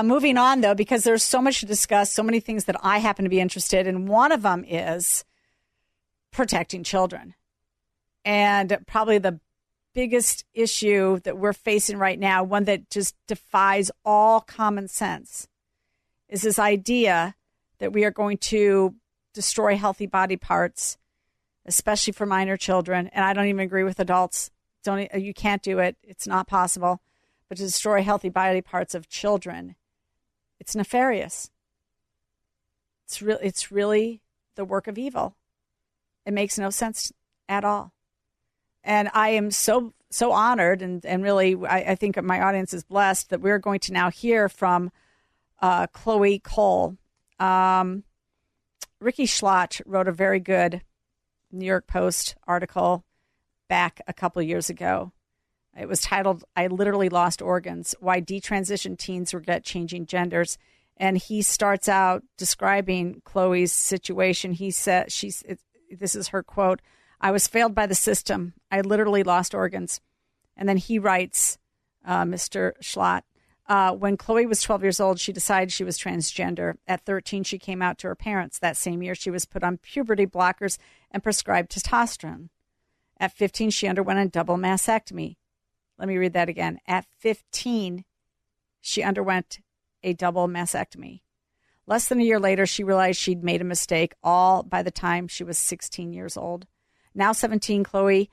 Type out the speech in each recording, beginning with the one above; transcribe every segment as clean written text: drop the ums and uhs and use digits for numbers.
moving on, though, because there's so much to discuss, so many things that I happen to be interested in. One of them is protecting children. And probably the biggest issue that we're facing right now, one that just defies all common sense, is this idea that we are going to destroy healthy body parts, especially for minor children. And I don't even agree with adults. You can't do it. It's not possible. But to destroy healthy body parts of children, it's nefarious. It's really the work of evil. It makes no sense at all. And I am so honored and really, I think my audience is blessed that we're going to now hear from Chloe Cole. Ricky Schlott wrote a very good New York Post article back a couple of years ago. It was titled, "I Literally Lost Organs, Why Detransition Teens Regret Changing Genders." And he starts out describing Chloe's situation. He said, this is her quote, "I was failed by the system. I literally lost organs." And then he writes, Mr. Schlott, when Chloe was 12 years old, she decided she was transgender. At 13, she came out to her parents. That same year, she was put on puberty blockers and prescribed testosterone. At 15, she underwent a double mastectomy. Let me read that again. At 15, she underwent a double mastectomy. Less than a year later, she realized she'd made a mistake, all by the time she was 16 years old. Now 17, Chloe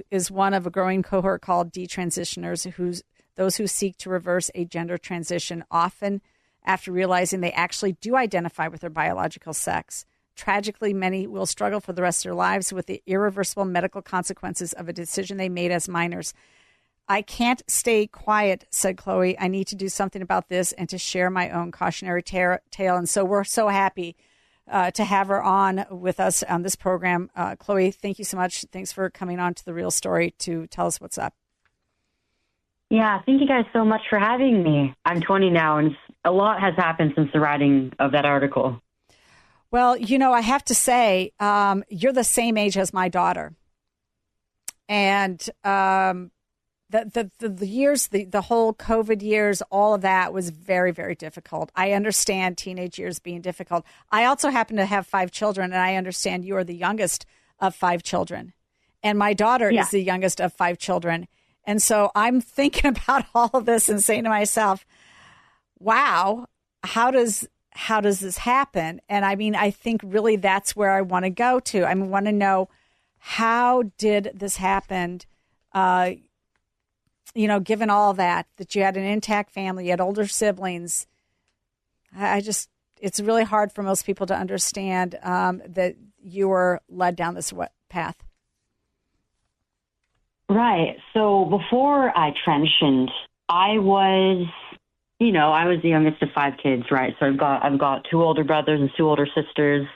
is one of a growing cohort called detransitioners, those who seek to reverse a gender transition, often after realizing they actually do identify with their biological sex. Tragically, many will struggle for the rest of their lives with the irreversible medical consequences of a decision they made as minors. "I can't stay quiet," said Chloe. "I need to do something about this and to share my own cautionary tale." And so we're so happy to have her on with us on this program. Chloe, thank you so much. Thanks for coming on to The Real Story to tell us what's up. Yeah, thank you guys so much for having me. I'm 20 now, and a lot has happened since the writing of that article. Well, I have to say, you're the same age as my daughter. And the years, the whole COVID years, all of that was very, very difficult. I understand teenage years being difficult. I also happen to have 5 children, and I understand you are the youngest of 5 children. And my daughter is the youngest of 5 children. And so I'm thinking about all of this and saying to myself, wow, how does this happen? And I mean, I think really that's where I want to go to. I want to know, how did this happen? Given all that you had an intact family, you had older siblings. It's really hard for most people to understand that you were led down this path. Right. So before I transitioned, I was the youngest of 5 kids, right? So I've got 2 older brothers and 2 older sisters.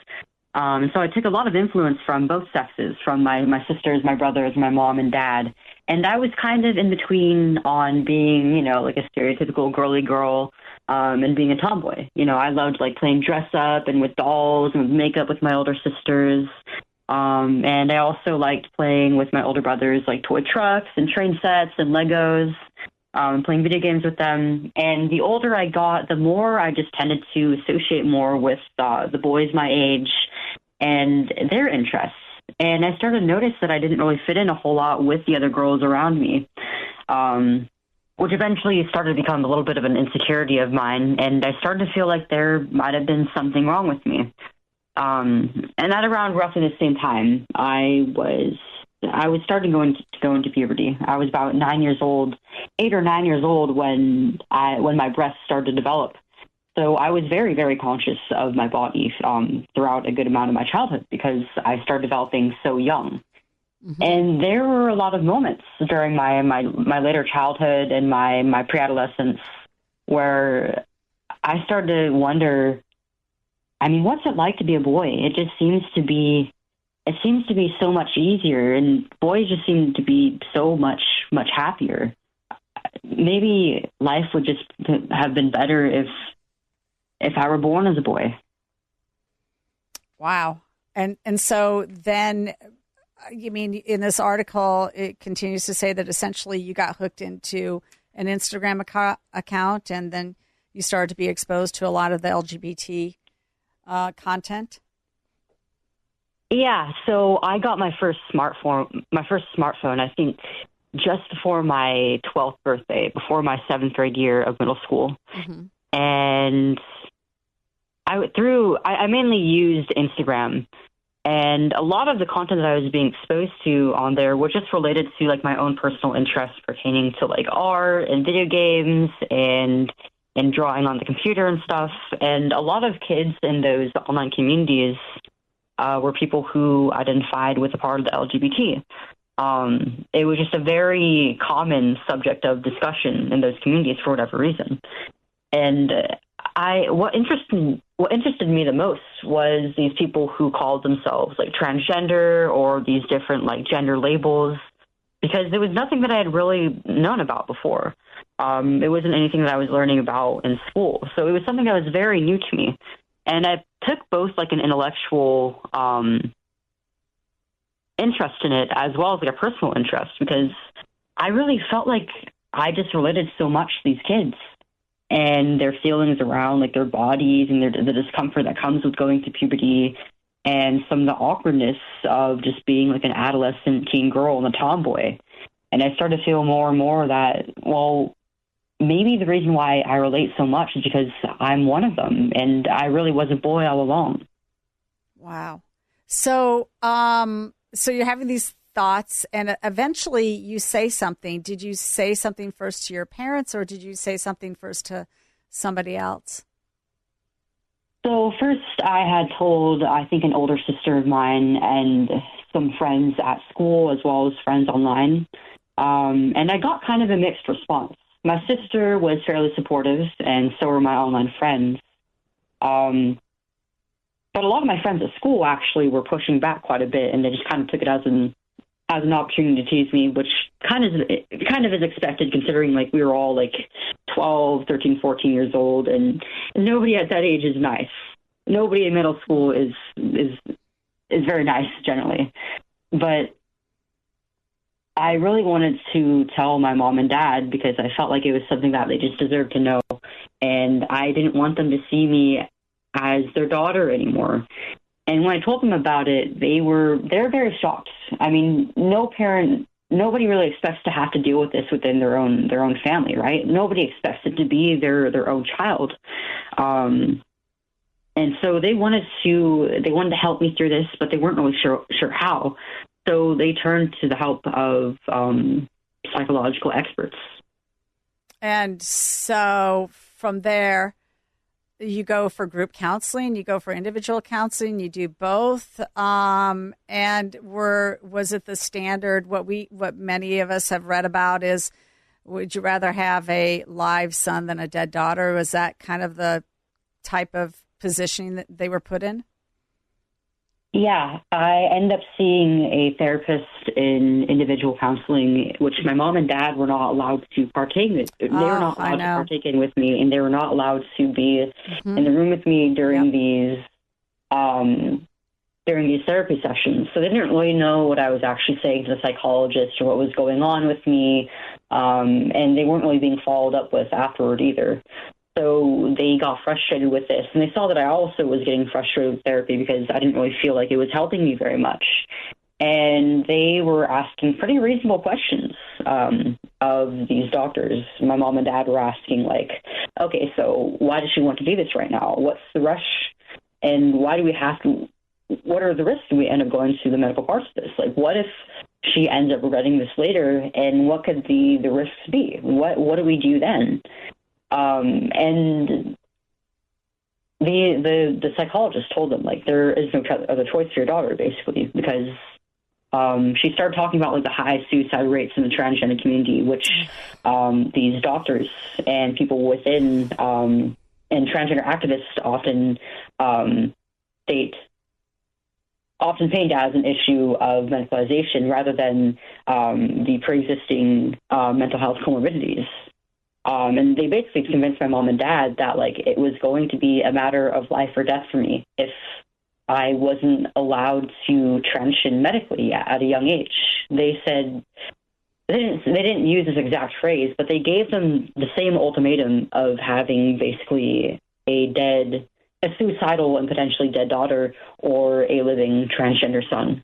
So I took a lot of influence from both sexes, from my sisters, my brothers, my mom and dad. And I was kind of in between on being, like a stereotypical girly girl, and being a tomboy. I loved playing dress up and with dolls and with makeup with my older sisters. And I also liked playing with my older brothers, like toy trucks and train sets and Legos. Playing video games with them. And the older I got, the more I just tended to associate more with the boys my age and their interests. And I started to notice that I didn't really fit in a whole lot with the other girls around me, which eventually started to become a little bit of an insecurity of mine. And I started to feel like there might have been something wrong with me. And at around roughly the same time, I was starting to go into puberty. I was about 8 or 9 years old when my breasts started to develop. So I was very, very conscious of my body throughout a good amount of my childhood because I started developing so young. Mm-hmm. And there were a lot of moments during my later childhood and my pre-adolescence where I started to wonder, what's it like to be a boy? It seems to be so much easier, and boys just seem to be so much happier. Maybe life would just have been better if I were born as a boy. Wow. And so then, in this article, it continues to say that essentially you got hooked into an Instagram account, and then you started to be exposed to a lot of the LGBT content? Yeah, so I got my first smartphone, I think just before my 12th birthday, before my 7th grade year of middle school. Mm-hmm. And I mainly used Instagram, and a lot of the content that I was being exposed to on there were just related to like my own personal interests pertaining to like art and video games and drawing on the computer and stuff. And a lot of kids in those online communities were people who identified with a part of the LGBT. It was just a very common subject of discussion in those communities for whatever reason. And what interested me the most was these people who called themselves like transgender or these different like gender labels, because there was nothing that I had really known about before. It wasn't anything that I was learning about in school. So it was something that was very new to me. And I took both like an intellectual interest in it as well as like a personal interest, because I really felt like I just related so much to these kids and their feelings around like their bodies and the discomfort that comes with going through puberty and some of the awkwardness of just being like an adolescent teen girl and a tomboy. And I started to feel more and more that, well, maybe the reason why I relate so much is because I'm one of them, and I really was a boy all along. Wow. So, so you're having these thoughts, and eventually you say something. Did you say something first to your parents, or did you say something first to somebody else? So first I had told, I think, an older sister of mine and some friends at school as well as friends online. And I got kind of a mixed response. My sister was fairly supportive, and so were my online friends. But a lot of my friends at school actually were pushing back quite a bit, and they just kind of took it as an opportunity to tease me, which kind of is expected, considering like we were all like 12, 13, 14 years old, and nobody at that age is nice. Nobody in middle school is very nice generally. But I really wanted to tell my mom and dad because I felt like it was something that they just deserved to know, and I didn't want them to see me as their daughter anymore. And when I told them about it, they're very shocked. I mean, nobody really expects to have to deal with this within their own family, right? Nobody expects it to be their own child. And so they wanted to help me through this, but they weren't really sure how. So they turned to the help of psychological experts. And so from there, you go for group counseling, you go for individual counseling, you do both. And was it the standard? What many of us have read about is, would you rather have a live son than a dead daughter? Was that kind of the type of positioning that they were put in? Yeah, I ended up seeing a therapist in individual counseling, which my mom and dad were not allowed to partake in. They were not allowed to partake in with me, and they were not allowed to be in the room with me during these therapy sessions. So they didn't really know what I was actually saying to the psychologist or what was going on with me, and they weren't really being followed up with afterward either. So they got frustrated with this, and they saw that I also was getting frustrated with therapy because I didn't really feel like it was helping me very much. And they were asking pretty reasonable questions of these doctors. My mom and dad were asking, like, okay, so why does she want to do this right now? What's the rush? And why do we have to? What are the risks if we end up going through the medical parts of this? Like, what if she ends up regretting this later, and what could the risks be? What do we do then? And the psychologist told them, like, there is no other choice for your daughter, basically, because she started talking about like the high suicide rates in the transgender community, which these doctors and people within and transgender activists often often paint as an issue of medicalization rather than the pre-existing mental health comorbidities. And they basically convinced my mom and dad that, like, it was going to be a matter of life or death for me if I wasn't allowed to transition medically at a young age. They said they didn't use this exact phrase, but they gave them the same ultimatum of having basically a suicidal and potentially dead daughter or a living transgender son.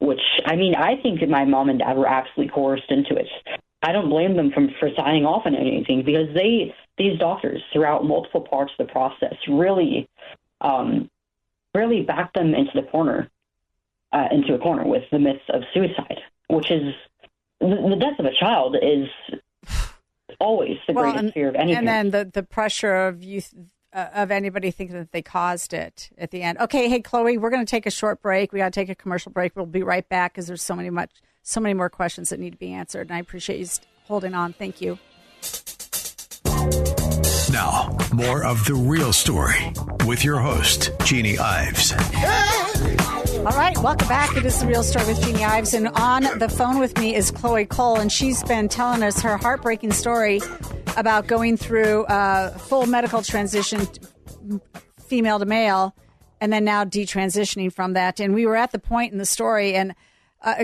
Which, I mean, I think that my mom and dad were absolutely coerced into it. I don't blame them for signing off on anything, because these doctors throughout multiple parts of the process really backed them into a corner with the myth of suicide, which is the death of a child is always the greatest fear of anything. And then the pressure of youth. Of anybody thinking that they caused it at the end. Okay, hey, Chloe, we're going to take a short break. We got to take a commercial break. We'll be right back because there's so many more questions that need to be answered, and I appreciate you holding on. Thank you. Now, more of The Real Story with your host, Jeannie Ives. All right, welcome back. It is The Real Story with Jeannie Ives, and on the phone with me is Chloe Cole, and she's been telling us her heartbreaking story about going through full medical transition, female to male, and then now detransitioning from that. And we were at the point in the story, and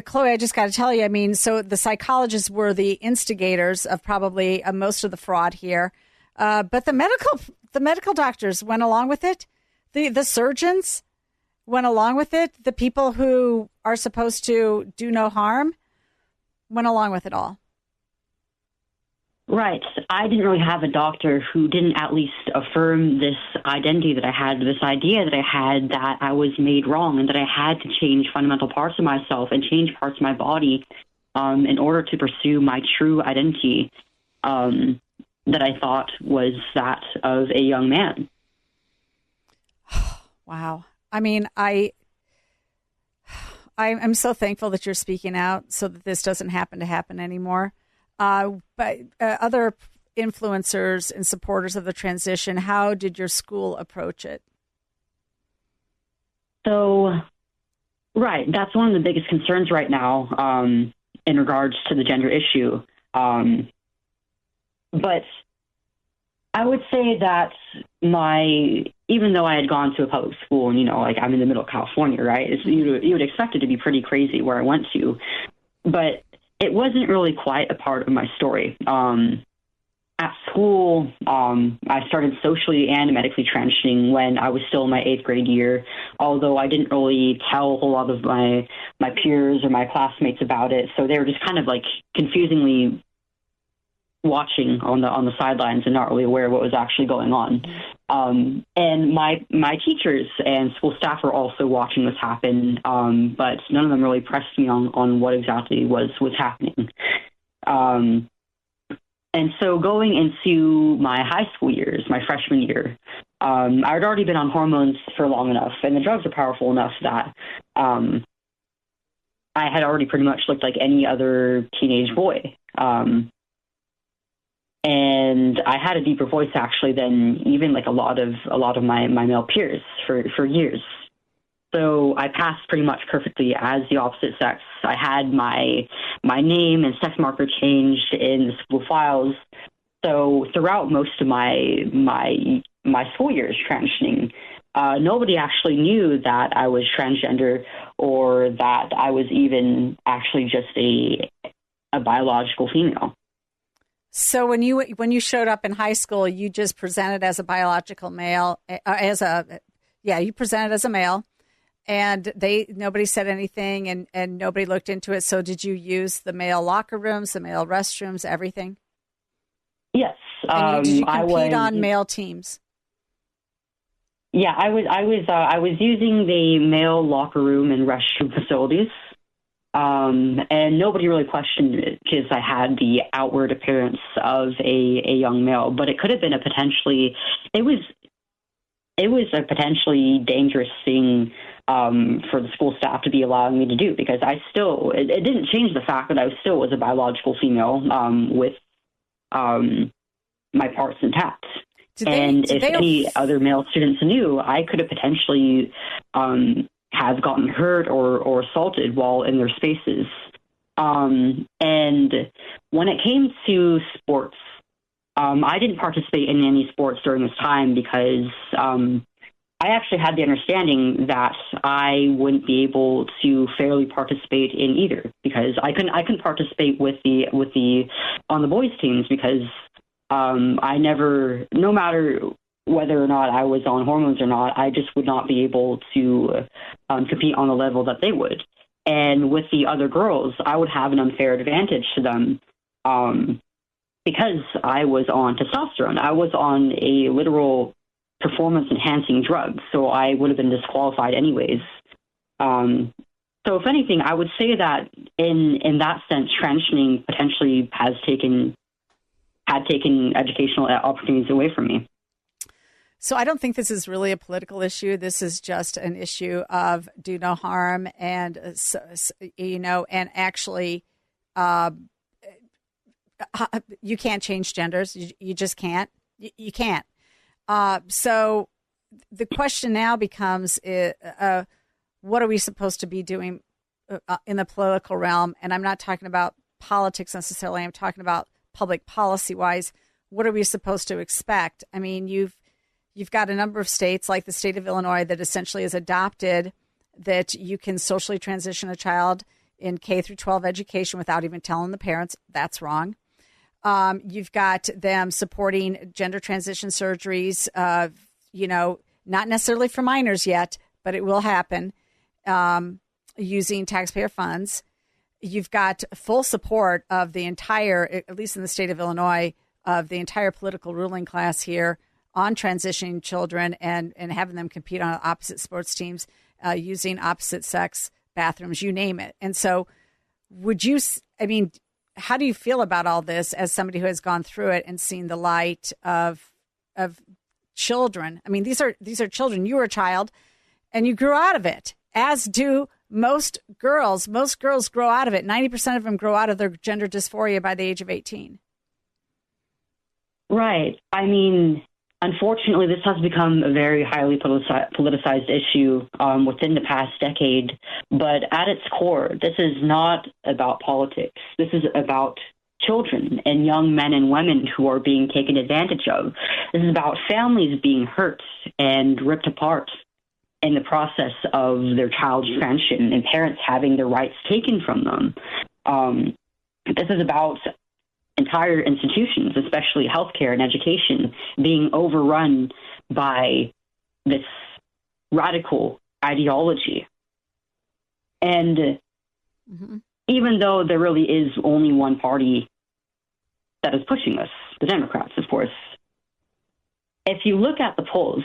Chloe, I just got to tell you, I mean, so the psychologists were the instigators of probably most of the fraud here, but the medical doctors went along with it. The surgeons went along with it. The people who are supposed to do no harm went along with it all. Right. I didn't really have a doctor who didn't at least affirm this identity that I had, this idea that I had, that I was made wrong and that I had to change fundamental parts of myself and change parts of my body in order to pursue my true identity that I thought was that of a young man. Wow. I mean, I'm so thankful that you're speaking out so that this doesn't happen anymore. But other influencers and supporters of the transition, how did your school approach it? So, right, that's one of the biggest concerns right now in regards to the gender issue. But I would say that even though I had gone to a public school and, like I'm in the middle of California, right, you would expect it to be pretty crazy where I went to. But it wasn't really quite a part of my story. At school, I started socially and medically transitioning when I was still in my 8th grade year, although I didn't really tell a whole lot of my peers or my classmates about it. So they were just kind of like confusingly watching on the sidelines and not really aware of what was actually going on. And my teachers and school staff were also watching this happen, but none of them really pressed me on what exactly was happening. And so going into my high school years, my freshman year, I had already been on hormones for long enough, and the drugs are powerful enough that I had already pretty much looked like any other teenage boy. And I had a deeper voice actually than even like a lot of my male peers for years. So I passed pretty much perfectly as the opposite sex. I had my name and sex marker changed in the school files. So throughout most of my school years transitioning, nobody actually knew that I was transgender or that I was even actually just a biological female. So when you showed up in high school, you just presented as a biological male, you presented as a male, and nobody said anything and nobody looked into it. So did you use the male locker rooms, the male restrooms, everything? Yes. And did you compete on male teams? Yeah, I was using the male locker room and restroom facilities. And nobody really questioned it because I had the outward appearance of a young male, but it could have been it was a potentially dangerous thing, for the school staff to be allowing me to do, because it didn't change the fact that I still was a biological female, with, my parts intact. If any other male students knew, I could have potentially, have gotten hurt or assaulted while in their spaces. And when it came to sports, I didn't participate in any sports during this time because I actually had the understanding that I wouldn't be able to fairly participate in either, because I couldn't participate with the on the boys teams, because I never, no matter whether or not I was on hormones or not, I just would not be able to compete on the level that they would. And with the other girls, I would have an unfair advantage to them because I was on testosterone. I was on a literal performance-enhancing drug, so I would have been disqualified anyways. So if anything, I would say that in that sense, transitioning potentially had taken educational opportunities away from me. So I don't think this is really a political issue. This is just an issue of do no harm, and and actually, you can't change genders. You just can't. You can't. So the question now becomes, what are we supposed to be doing in the political realm? And I'm not talking about politics necessarily. I'm talking about public policy wise. What are we supposed to expect? I mean, you've got a number of states, like the state of Illinois, that essentially has adopted that you can socially transition a child in K through 12 education without even telling the parents. That's wrong. You've got them supporting gender transition surgeries, not necessarily for minors yet, but it will happen, using taxpayer funds. You've got full support of the entire, at least in the state of Illinois, of the entire political ruling class here on transitioning children and having them compete on opposite sports teams, using opposite sex bathrooms, you name it. And so how do you feel about all this as somebody who has gone through it and seen the light of children? I mean, these are children. You were a child and you grew out of it, as do most girls. Most girls grow out of it. 90% of them grow out of their gender dysphoria by the age of 18. Right. I mean, unfortunately, this has become a very highly politicized issue within the past decade. But at its core, this is not about politics. This is about children and young men and women who are being taken advantage of. This is about families being hurt and ripped apart in the process of their child's transition, and parents having their rights taken from them. This is about entire institutions, especially healthcare and education, being overrun by this radical ideology. And even though there really is only one party that is pushing this, the Democrats, of course, if you look at the polls,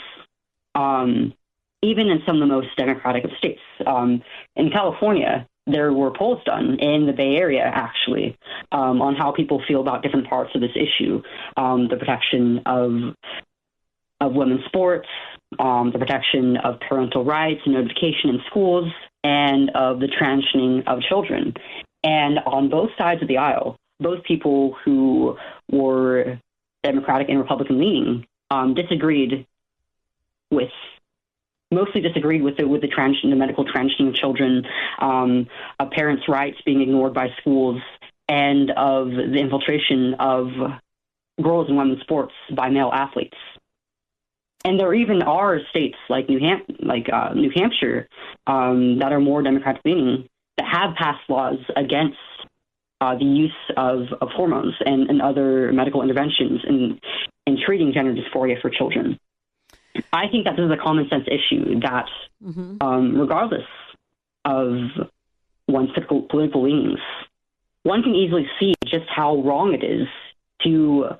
even in some of the most democratic of states, in California, there were polls done in the Bay Area, actually, on how people feel about different parts of this issue, the protection of women's sports, the protection of parental rights and notification in schools, and of the transitioning of children. And on both sides of the aisle, both people who were Democratic and Republican leaning mostly disagreed with the medical transitioning of children, of parents' rights being ignored by schools, and of the infiltration of girls and women's sports by male athletes. And there even are states like New Hampshire that are more Democratic leaning that have passed laws against the use of hormones and other medical interventions in treating gender dysphoria for children. I think that this is a common sense issue that, regardless of one's political leanings, one can easily see just how wrong it is to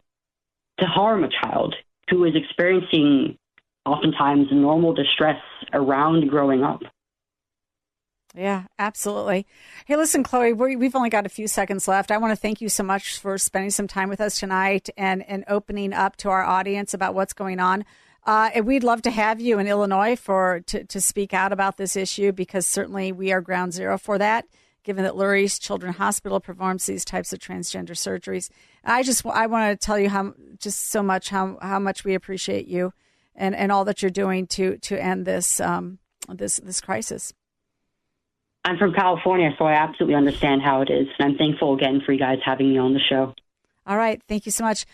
harm a child who is experiencing oftentimes normal distress around growing up. Yeah, absolutely. Hey, listen, Chloe, we've only got a few seconds left. I want to thank you so much for spending some time with us tonight and opening up to our audience about what's going on. And we'd love to have you in Illinois to speak out about this issue, because certainly we are ground zero for that, given that Lurie Children's Hospital performs these types of transgender surgeries. I want to tell you how much we appreciate you and all that you're doing to end this crisis. I'm from California, so I absolutely understand how it is. And I'm thankful again for you guys having me on the show. All right. Thank you so much.